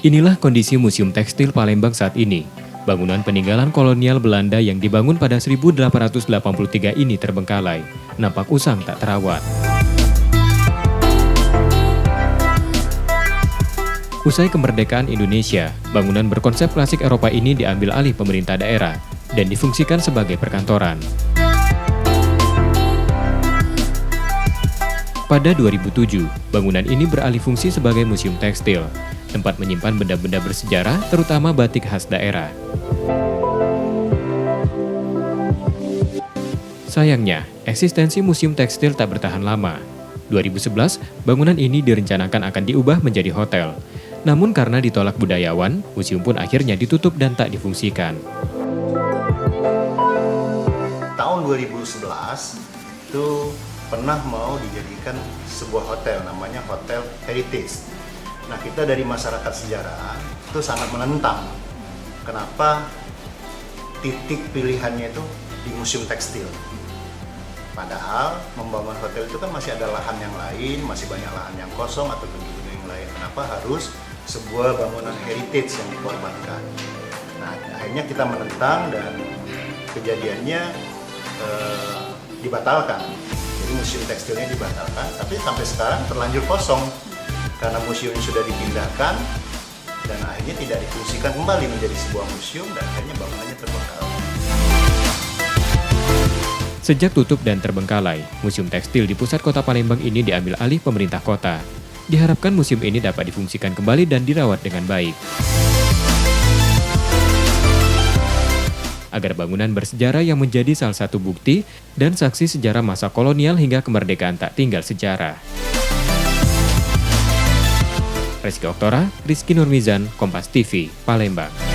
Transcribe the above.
Inilah kondisi Museum Tekstil Palembang saat ini. Bangunan peninggalan kolonial Belanda yang dibangun pada 1883 ini terbengkalai, nampak usang tak terawat. Usai kemerdekaan Indonesia, bangunan berkonsep klasik Eropa ini diambil alih pemerintah daerah dan difungsikan sebagai perkantoran. Pada 2007, bangunan ini beralih fungsi sebagai museum tekstil, tempat menyimpan benda-benda bersejarah, terutama batik khas daerah. Sayangnya, eksistensi museum tekstil tak bertahan lama. 2011, bangunan ini direncanakan akan diubah menjadi hotel. Namun karena ditolak budayawan, museum pun akhirnya ditutup dan tak difungsikan. Tahun 2011 itu pernah mau dijadikan sebuah hotel, namanya Hotel Heritage. Nah, kita dari masyarakat sejarah itu sangat menentang. Kenapa titik pilihannya itu di museum tekstil? Padahal membangun hotel itu kan masih ada lahan yang lain, masih banyak lahan yang kosong atau gedung-gedung yang lain. Kenapa harus sebuah bangunan heritage yang dikorbankan? Nah, akhirnya kita menentang dan kejadiannya dibatalkan. Jadi museum tekstilnya dibatalkan, tapi sampai sekarang terlanjur kosong karena museumnya sudah dipindahkan dan akhirnya tidak difungsikan kembali menjadi sebuah museum dan akhirnya bangunannya terbengkalai. Sejak tutup dan terbengkalai, museum tekstil di pusat kota Palembang ini diambil alih pemerintah kota. Diharapkan museum ini dapat difungsikan kembali dan dirawat dengan baik. Agar bangunan bersejarah yang menjadi salah satu bukti dan saksi sejarah masa kolonial hingga kemerdekaan tak tinggal sejarah. Rizky Oktora, Rizky Nurmizan, Kompas TV, Palembang.